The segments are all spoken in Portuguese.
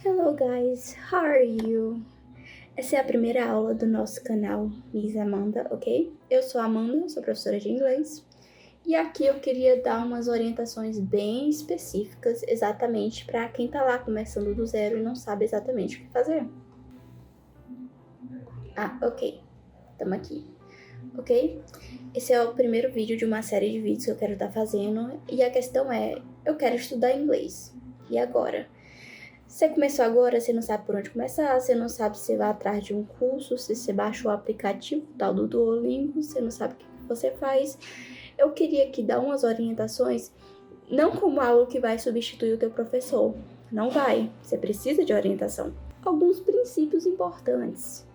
Hello guys, how are you? Essa é a primeira aula do nosso canal Miss Amanda, ok? Eu sou a Amanda, sou professora de inglês. E aqui eu queria dar umas orientações bem específicas, exatamente para quem tá lá começando do zero e não sabe exatamente o que fazer. Ok, estamos aqui, ok? Esse é o primeiro vídeo de uma série de vídeos que eu quero estar fazendo. E a questão é, eu quero estudar inglês. E agora? Você começou agora, você não sabe por onde começar, você não sabe se vai atrás de um curso, se você baixou o aplicativo tal do Duolingo, você não sabe o que você faz. Eu queria aqui dar umas orientações, não como algo que vai substituir o teu professor. Não vai, você precisa de orientação. Alguns princípios importantes,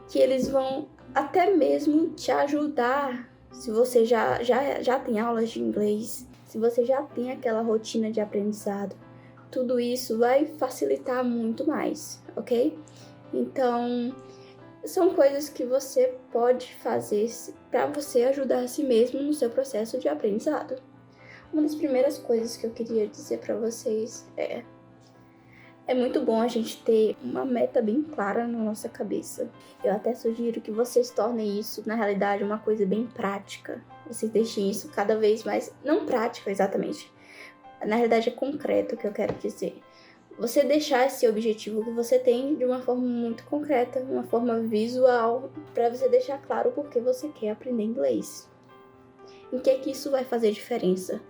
que eles vão até mesmo te ajudar, se você já tem aulas de inglês, se você já tem aquela rotina de aprendizado. Tudo isso vai facilitar muito mais, ok? Então, são coisas que você pode fazer para você ajudar a si mesmo no seu processo de aprendizado. Uma das primeiras coisas que eu queria dizer para vocês é muito bom a gente ter uma meta bem clara na nossa cabeça. Eu até sugiro que vocês tornem isso, na realidade, uma coisa bem prática. Vocês deixem isso cada vez mais, não prática exatamente, na realidade é concreto o que eu quero dizer. Você deixar esse objetivo que você tem de uma forma muito concreta, uma forma visual, para você deixar claro por que você quer aprender inglês. Em que isso vai fazer diferença?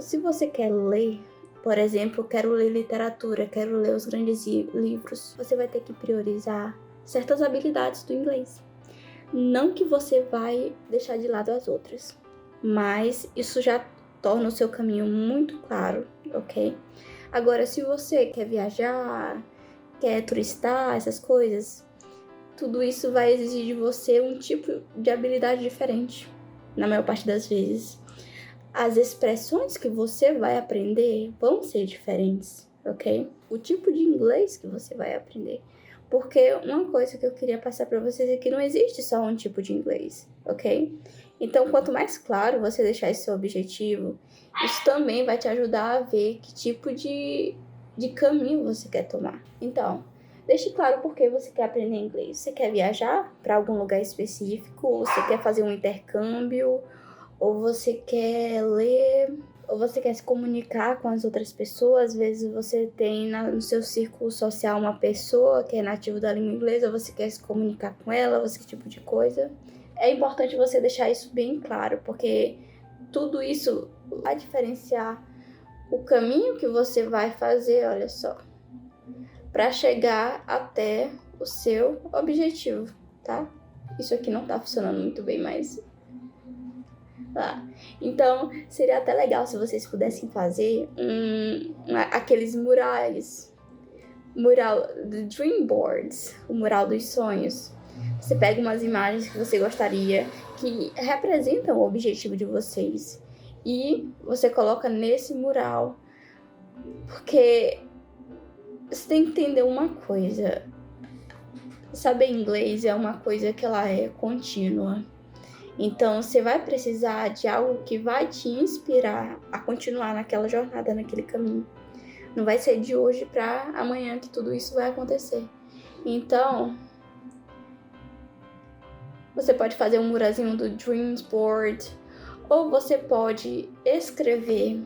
Se você quer ler, por exemplo, quero ler literatura, quero ler os grandes livros, você vai ter que priorizar certas habilidades do inglês. Não que você vai deixar de lado as outras, mas isso já torna o seu caminho muito claro, ok? Agora, se você quer viajar, quer turistar, essas coisas, tudo isso vai exigir de você um tipo de habilidade diferente, na maior parte das vezes. As expressões que você vai aprender vão ser diferentes, ok? O tipo de inglês que você vai aprender. Porque uma coisa que eu queria passar para vocês é que não existe só um tipo de inglês, ok? Então, quanto mais claro você deixar esse seu objetivo, isso também vai te ajudar a ver que tipo de caminho você quer tomar. Então, deixe claro por que você quer aprender inglês. Você quer viajar para algum lugar específico? Você quer fazer um intercâmbio? Ou você quer ler, ou você quer se comunicar com as outras pessoas. Às vezes você tem no seu círculo social uma pessoa que é nativa da língua inglesa, ou você quer se comunicar com ela, ou esse tipo de coisa. É importante você deixar isso bem claro, porque tudo isso vai diferenciar o caminho que você vai fazer, olha só, para chegar até o seu objetivo, tá? Isso aqui não tá funcionando muito bem, mas então, seria até legal se vocês pudessem fazer aqueles murais, mural do Dream Boards, o mural dos sonhos. Você pega umas imagens que você gostaria, que representam o objetivo de vocês, e você coloca nesse mural, porque você tem que entender uma coisa. Saber inglês é uma coisa que ela é contínua. Então, você vai precisar de algo que vai te inspirar a continuar naquela jornada, naquele caminho. Não vai ser de hoje para amanhã que tudo isso vai acontecer. Então, você pode fazer um murazinho do Dreams Board, ou você pode escrever,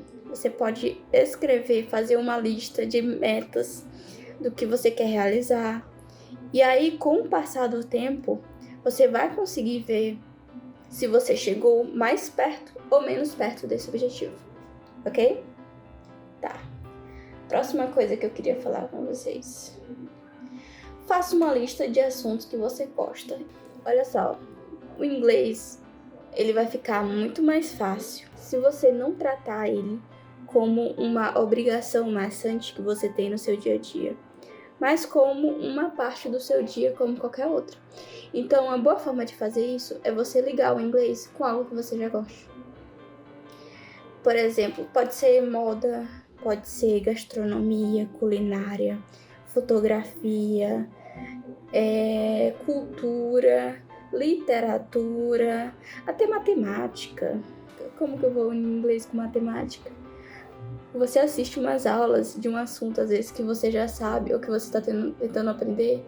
fazer uma lista de metas do que você quer realizar. E aí, com o passar do tempo, você vai conseguir ver se você chegou mais perto ou menos perto desse objetivo, ok? Tá. Próxima coisa que eu queria falar com vocês. Faça uma lista de assuntos que você gosta. Olha só, o inglês, ele vai ficar muito mais fácil se você não tratar ele como uma obrigação maçante que você tem no seu dia a dia, mas como uma parte do seu dia como qualquer outra. Então, uma boa forma de fazer isso é você ligar o inglês com algo que você já gosta. Por exemplo, pode ser moda, pode ser gastronomia, culinária, fotografia, cultura, literatura, até matemática. Como que eu vou em inglês com matemática? você assiste umas aulas de um assunto, às vezes, que você já sabe, ou que você está tentando aprender,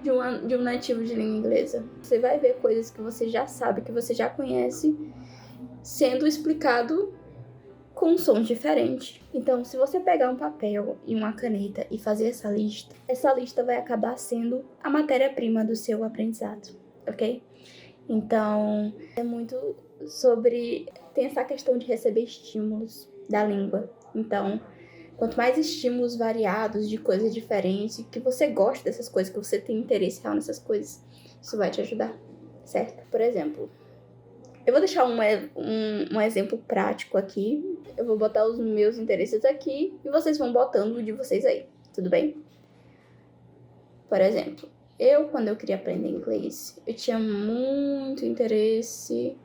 de um nativo de língua inglesa. Você vai ver coisas que você já sabe, que você já conhece, sendo explicado com sons diferentes. Então, se você pegar um papel e uma caneta e fazer essa lista vai acabar sendo a matéria-prima do seu aprendizado, ok? Então, é muito sobre... Tem essa questão de receber estímulos da língua. Então, quanto mais estímulos variados de coisas diferentes, que você gosta dessas coisas, que você tem interesse real nessas coisas, isso vai te ajudar, certo? Por exemplo, eu vou deixar um exemplo prático aqui. Eu vou botar os meus interesses aqui e vocês vão botando o de vocês aí, tudo bem? Por exemplo, quando eu queria aprender inglês, eu tinha muito interesse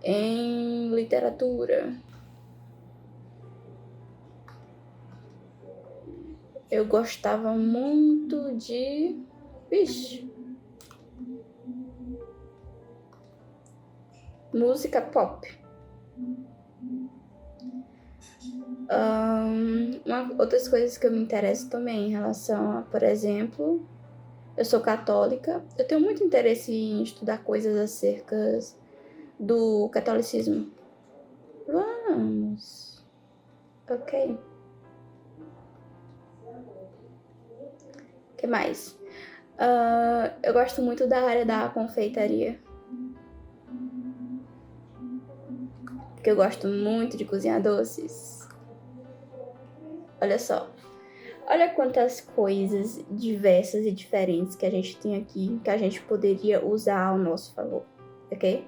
em literatura. Eu gostava muito de... música pop. Outras coisas que eu me interesso também em relação a, por exemplo, eu sou católica. Eu tenho muito interesse em estudar coisas acerca do catolicismo. Vamos. Ok. O que mais? Eu gosto muito da área da confeitaria. Porque eu gosto muito de cozinhar doces. Olha só. Olha quantas coisas diversas e diferentes que a gente tem aqui, que a gente poderia usar ao nosso favor, ok?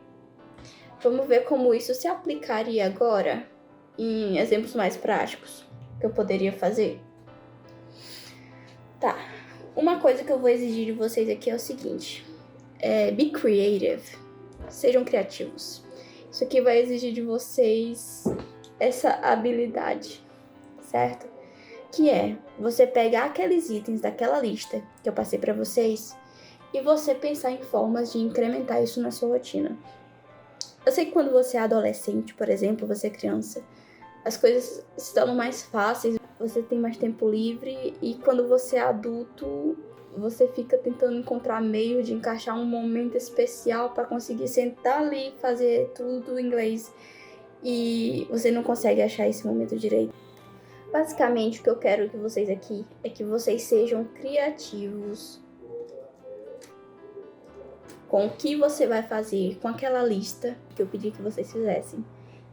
Vamos ver como isso se aplicaria agora em exemplos mais práticos que eu poderia fazer. Tá. Uma coisa que eu vou exigir de vocês aqui é o seguinte. Be creative. Sejam criativos. Isso aqui vai exigir de vocês essa habilidade, certo? Que é você pegar aqueles itens daquela lista que eu passei para vocês e você pensar em formas de incrementar isso na sua rotina. Eu sei que quando você é adolescente, por exemplo, você é criança, as coisas se tornam mais fáceis, você tem mais tempo livre e quando você é adulto, você fica tentando encontrar meio de encaixar um momento especial para conseguir sentar ali e fazer tudo em inglês e você não consegue achar esse momento direito. Basicamente, o que eu quero que vocês aqui é que vocês sejam criativos com o que você vai fazer com aquela lista que eu pedi que vocês fizessem.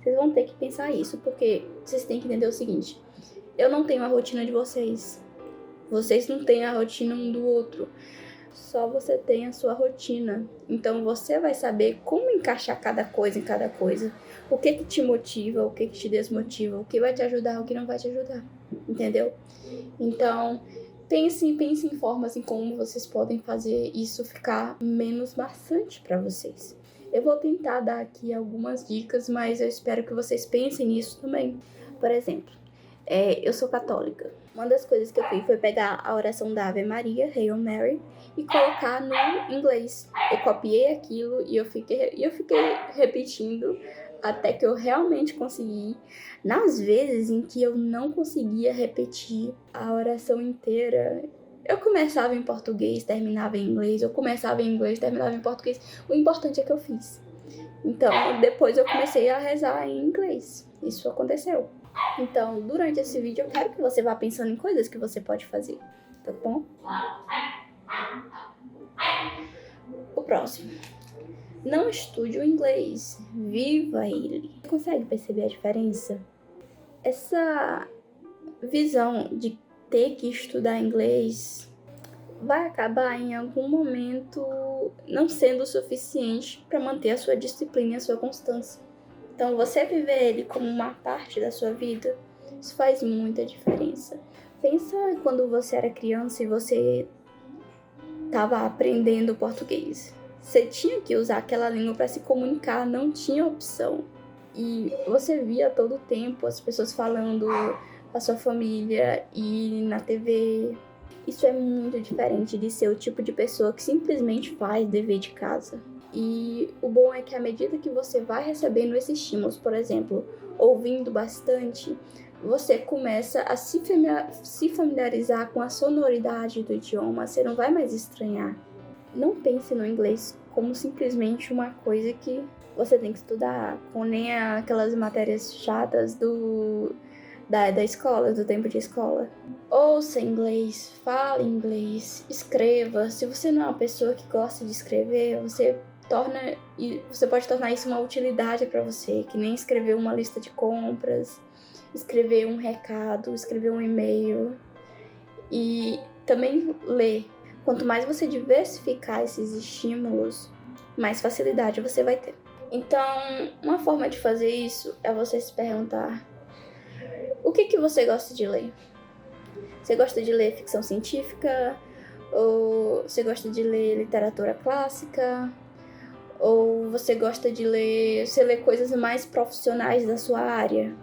Vocês vão ter que pensar isso, porque vocês têm que entender o seguinte. Eu não tenho a rotina de vocês. Vocês não têm a rotina um do outro. Só você tem a sua rotina. Então você vai saber como encaixar cada coisa em cada coisa. O que te motiva, o que te desmotiva, o que vai te ajudar, o que não vai te ajudar. Entendeu? Então, pense em formas em como vocês podem fazer isso ficar menos maçante para vocês. Eu vou tentar dar aqui algumas dicas, mas eu espero que vocês pensem nisso também. Por exemplo, eu sou católica. Uma das coisas que eu fiz foi pegar a oração da Ave Maria, Hail Mary, e colocar no inglês. Eu copiei aquilo e eu fiquei repetindo até que eu realmente consegui. Nas vezes em que eu não conseguia repetir a oração inteira, eu começava em português, terminava em inglês, eu começava em inglês, terminava em português. O importante é que eu fiz. Então, depois eu comecei a rezar em inglês. Isso aconteceu. Então, durante esse vídeo, eu quero que você vá pensando em coisas que você pode fazer, tá bom? O próximo. Não estude o inglês, viva ele. Consegue perceber a diferença? Essa visão de ter que estudar inglês vai acabar em algum momento não sendo o suficiente para manter a sua disciplina e a sua constância. Então, você viver ele como uma parte da sua vida, isso faz muita diferença. Pensa quando você era criança e você estava aprendendo português. Você tinha que usar aquela língua para se comunicar, não tinha opção. E você via todo o tempo as pessoas falando com a sua família e na TV. Isso é muito diferente de ser o tipo de pessoa que simplesmente faz dever de casa. E o bom é que à medida que você vai recebendo esses estímulos, por exemplo, ouvindo bastante, você começa a se familiarizar com a sonoridade do idioma, você não vai mais estranhar. Não pense no inglês como simplesmente uma coisa que você tem que estudar, com nem aquelas matérias chatas da escola, do tempo de escola. Ouça inglês, fale inglês, escreva. Se você não é uma pessoa que gosta de escrever, você pode tornar isso uma utilidade para você, que nem escrever uma lista de compras, escrever um recado, escrever um e-mail e também ler. Quanto mais você diversificar esses estímulos, mais facilidade você vai ter. Então, uma forma de fazer isso é você se perguntar: o que você gosta de ler? Você gosta de ler ficção científica? Ou você gosta de ler literatura clássica? Ou você gosta de ler coisas mais profissionais da sua área?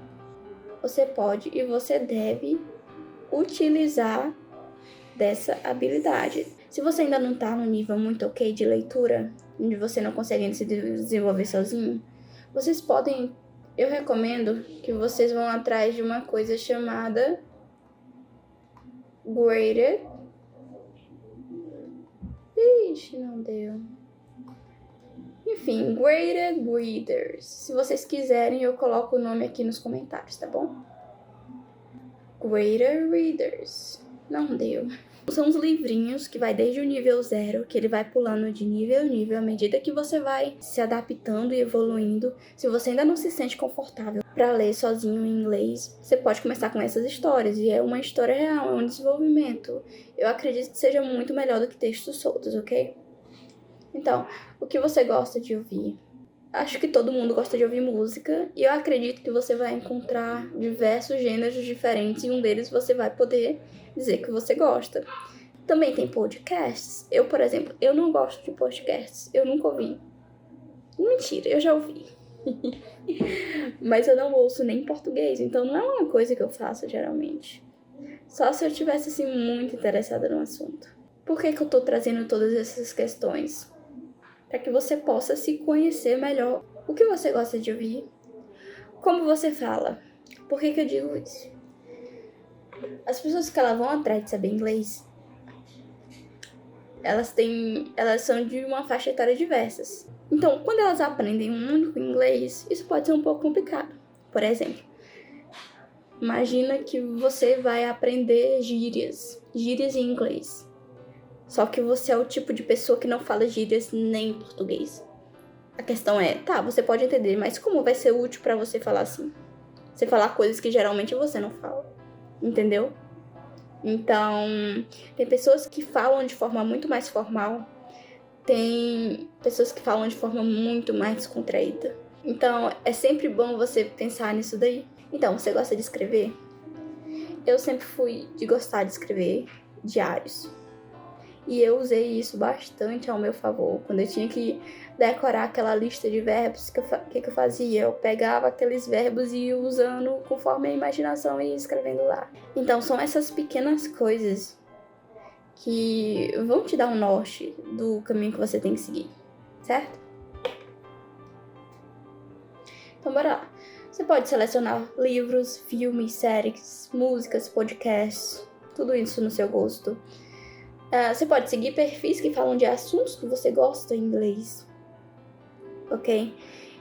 Você pode e você deve utilizar dessa habilidade. Se você ainda não está no nível muito ok de leitura, onde você não consegue se desenvolver sozinho, eu recomendo que vocês vão atrás de uma coisa chamada Graded. Ixi, não deu. Enfim, Graded Readers. Se vocês quiserem, eu coloco o nome aqui nos comentários, tá bom? Graded Readers. Não deu. São uns livrinhos que vai desde o nível 0, que ele vai pulando de nível em nível à medida que você vai se adaptando e evoluindo. Se você ainda não se sente confortável para ler sozinho em inglês, você pode começar com essas histórias. E é uma história real, é um desenvolvimento. Eu acredito que seja muito melhor do que textos soltos, ok? Então, o que você gosta de ouvir? Acho que todo mundo gosta de ouvir música e eu acredito que você vai encontrar diversos gêneros diferentes e um deles você vai poder dizer que você gosta. Também tem podcasts. Eu, por exemplo, eu não gosto de podcasts. Eu nunca ouvi. Mentira, eu já ouvi. Mas eu não ouço nem em português, então não é uma coisa que eu faço geralmente. Só se eu tivesse, assim, muito interessada no assunto. Por que eu tô trazendo todas essas questões? Para que você possa se conhecer melhor. O que você gosta de ouvir? Como você fala? Por que eu digo isso? As pessoas que elas vão atrás de saber inglês, elas são de uma faixa etária diversas. Então, quando elas aprendem um único inglês, isso pode ser um pouco complicado. Por exemplo, imagina que você vai aprender gírias em inglês. Só que você é o tipo de pessoa que não fala gírias nem em português. A questão é, tá, você pode entender, mas como vai ser útil pra você falar assim? Você falar coisas que geralmente você não fala, entendeu? Então, tem pessoas que falam de forma muito mais formal, tem pessoas que falam de forma muito mais descontraída. Então, é sempre bom você pensar nisso daí. Então, você gosta de escrever? Eu sempre fui de gostar de escrever diários. E eu usei isso bastante ao meu favor. Quando eu tinha que decorar aquela lista de verbos, que eu fazia? Eu pegava aqueles verbos e ia usando conforme a imaginação e ia escrevendo lá. Então, são essas pequenas coisas que vão te dar um norte do caminho que você tem que seguir, certo? Então, bora lá. Você pode selecionar livros, filmes, séries, músicas, podcasts, tudo isso no seu gosto. Você pode seguir perfis que falam de assuntos que você gosta em inglês, ok?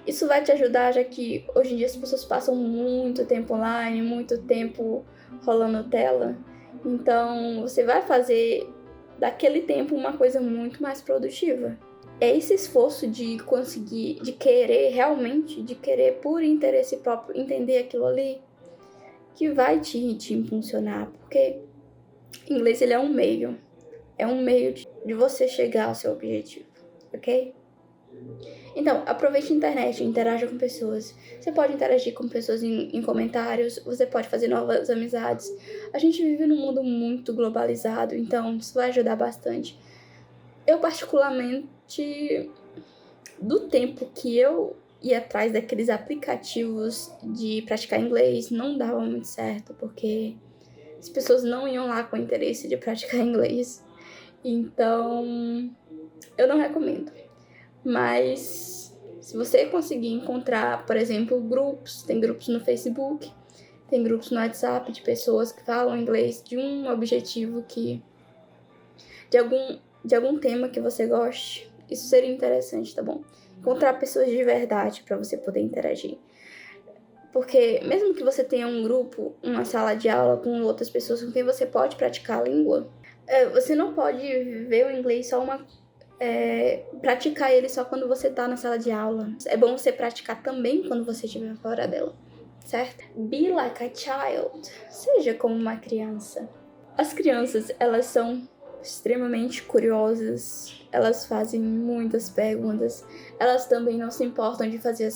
Isso vai te ajudar, já que hoje em dia as pessoas passam muito tempo online, muito tempo rolando tela. Então, você vai fazer daquele tempo uma coisa muito mais produtiva. É esse esforço de conseguir, de querer por interesse próprio entender aquilo ali, que vai te impulsionar, porque inglês ele é um meio de você chegar ao seu objetivo, ok? Então, aproveite a internet, interaja com pessoas. Você pode interagir com pessoas em comentários, você pode fazer novas amizades. A gente vive num mundo muito globalizado, então isso vai ajudar bastante. Eu, particularmente, do tempo que eu ia atrás daqueles aplicativos de praticar inglês, não dava muito certo, porque as pessoas não iam lá com interesse de praticar inglês. Então, eu não recomendo. Mas, se você conseguir encontrar, por exemplo, tem grupos no Facebook Tem grupos no WhatsApp de pessoas que falam inglês de um objetivo que... de algum tema que você goste. Isso seria interessante, tá bom? Encontrar pessoas de verdade para você poder interagir. Porque mesmo que você tenha um grupo, uma sala de aula com outras pessoas com quem você pode praticar a língua, você não pode ver o inglês só praticar ele só quando você tá na sala de aula. É bom você praticar também quando você estiver fora dela, certo? Be like a child. Seja como uma criança. As crianças, elas são extremamente curiosas, elas fazem muitas perguntas, elas também não se importam de fazer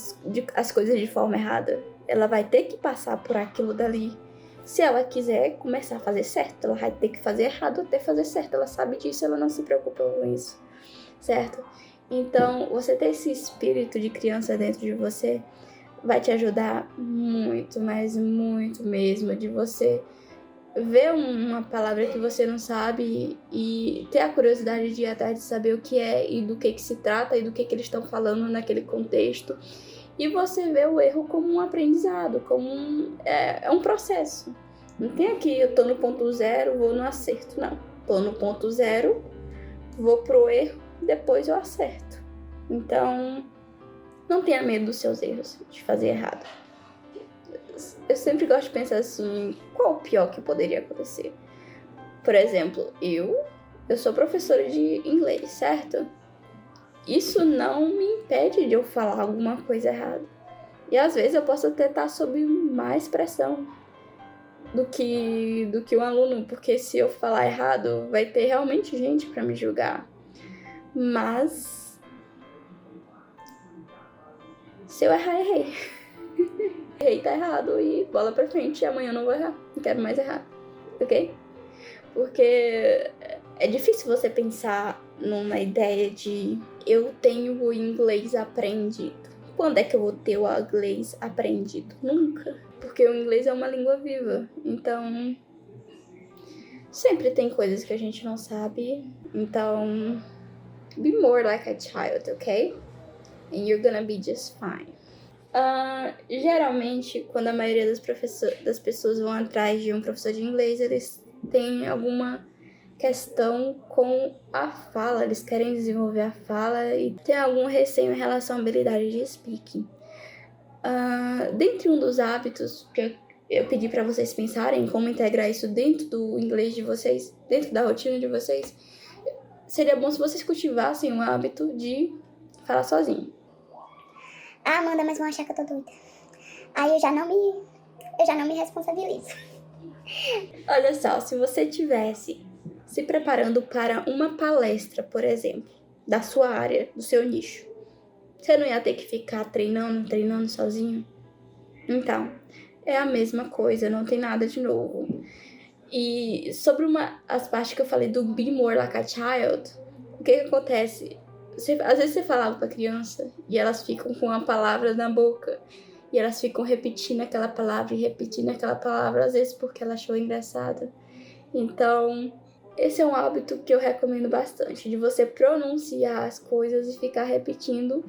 as coisas de forma errada. Ela vai ter que passar por aquilo dali. Se ela quiser começar a fazer certo, ela vai ter que fazer errado até fazer certo. Ela sabe disso, ela não se preocupa com isso, certo? Então, você ter esse espírito de criança dentro de você vai te ajudar muito, mas muito mesmo, de você ver uma palavra que você não sabe e ter a curiosidade de ir atrás de saber o que é e do que se trata e do que eles estão falando naquele contexto. E você vê o erro como um aprendizado, como um processo. Não tem aqui, eu tô no ponto zero, vou no acerto, não. Tô no ponto zero, vou pro erro, depois eu acerto. Então, não tenha medo dos seus erros, de fazer errado. Eu sempre gosto de pensar assim, qual o pior que poderia acontecer? Por exemplo, eu sou professora de inglês, certo? Isso não me impede de eu falar alguma coisa errada. E às vezes eu posso até estar sob mais pressão do que um aluno, porque se eu falar errado, vai ter realmente gente para me julgar. Mas se eu errar, errei. Errei, tá errado e bola pra frente. E amanhã eu não vou errar, não quero mais errar, ok? Porque é difícil você pensar numa ideia de eu tenho o inglês aprendido. Quando é que eu vou ter o inglês aprendido? Nunca. Porque o inglês é uma língua viva. Então, sempre tem coisas que a gente não sabe. Então, be more like a child, ok? And you're gonna be just fine. Geralmente, quando a maioria das pessoas vão atrás de um professor de inglês, eles têm alguma questão com a fala, eles querem desenvolver a fala e tem algum receio em relação à habilidade de speaking. Dentre um dos hábitos que eu pedi para vocês pensarem como integrar isso dentro do inglês de vocês, dentro da rotina de vocês, seria bom se vocês cultivassem o hábito de falar sozinho. Ah, Amanda, mas vão achar que eu tô doida. Aí eu já não me responsabilizo. Olha só, se você tivesse se preparando para uma palestra, por exemplo, da sua área, do seu nicho, você não ia ter que ficar treinando sozinho? Então, é a mesma coisa, não tem nada de novo. E sobre as partes que eu falei do be more like a child, o que acontece? Às vezes você fala pra criança e elas ficam com a palavra na boca e elas ficam repetindo aquela palavra e repetindo aquela palavra, às vezes porque ela achou engraçada. Então, esse é um hábito que eu recomendo bastante, de você pronunciar as coisas e ficar repetindo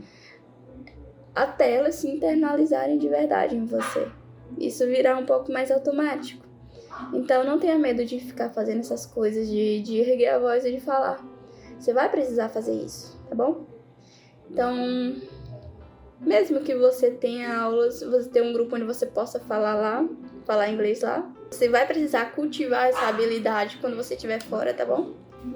até elas se internalizarem de verdade em você. Isso virá um pouco mais automático. Então, não tenha medo de ficar fazendo essas coisas, de erguer a voz e de falar. Você vai precisar fazer isso, tá bom? Então, mesmo que você tenha aulas, você tenha um grupo onde você possa falar inglês lá, você vai precisar cultivar essa habilidade quando você estiver fora, tá bom?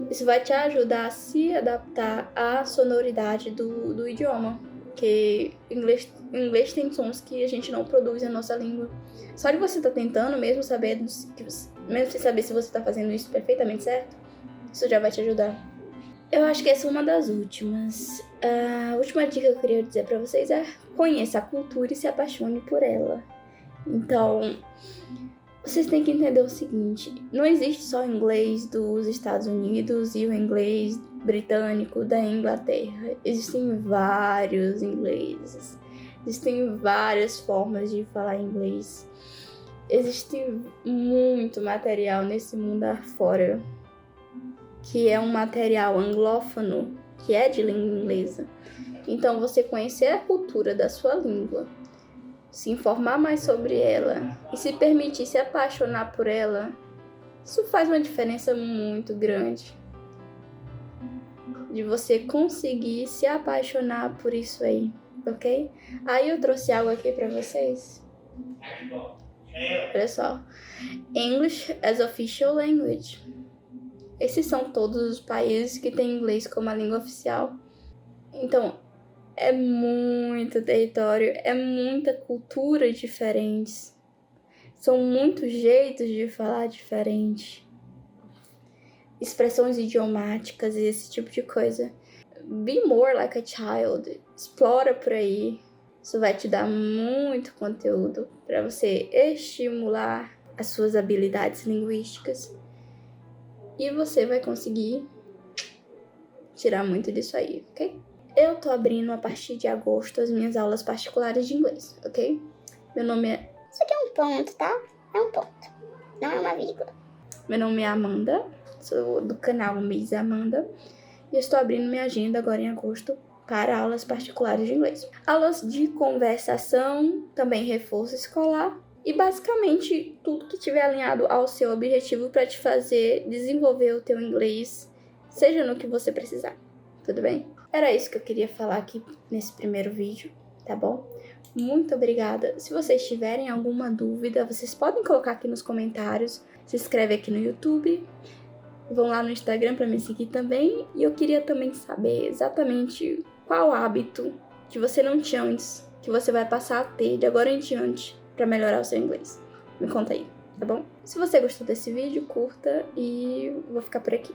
Isso vai te ajudar a se adaptar à sonoridade do idioma, porque inglês tem sons que a gente não produz na nossa língua. Só de você estar tentando, mesmo sem saber se você está fazendo isso perfeitamente certo, isso já vai te ajudar. Eu acho que essa é uma das últimas. A última dica que eu queria dizer pra vocês é: conheça a cultura e se apaixone por ela. Então, vocês têm que entender o seguinte: não existe só o inglês dos Estados Unidos e o inglês britânico da Inglaterra. Existem vários ingleses. Existem várias formas de falar inglês. Existe muito material nesse mundo afora, que é um material anglófono, que é de língua inglesa. Então, você conhecer a cultura da sua língua, se informar mais sobre ela e se permitir se apaixonar por ela, isso faz uma diferença muito grande. De você conseguir se apaixonar por isso aí, ok? Aí eu trouxe algo aqui pra vocês. Olha só. English as official language. Esses são todos os países que têm inglês como a língua oficial. Então, é muito território, é muita cultura diferente. São muitos jeitos de falar diferente. Expressões idiomáticas e esse tipo de coisa. Be more like a child. Explora por aí. Isso vai te dar muito conteúdo para você estimular as suas habilidades linguísticas. E você vai conseguir tirar muito disso aí, ok? Eu tô abrindo a partir de agosto as minhas aulas particulares de inglês, ok? Meu nome é... Isso aqui é um ponto, tá? É um ponto. Não é uma vírgula. Meu nome é Amanda. Sou do canal Miss Amanda. E eu estou abrindo minha agenda agora em agosto para aulas particulares de inglês. Aulas de conversação, também reforço escolar. E basicamente tudo que estiver alinhado ao seu objetivo para te fazer desenvolver o teu inglês, seja no que você precisar. Tudo bem? Era isso que eu queria falar aqui nesse primeiro vídeo, tá bom? Muito obrigada. Se vocês tiverem alguma dúvida, vocês podem colocar aqui nos comentários. Se inscreve aqui no YouTube. Vão lá no Instagram para me seguir também. E eu queria também saber exatamente qual hábito que você não tinha antes, que você vai passar a ter de agora em diante para melhorar o seu inglês. Me conta aí, tá bom? Se você gostou desse vídeo, curta e vou ficar por aqui.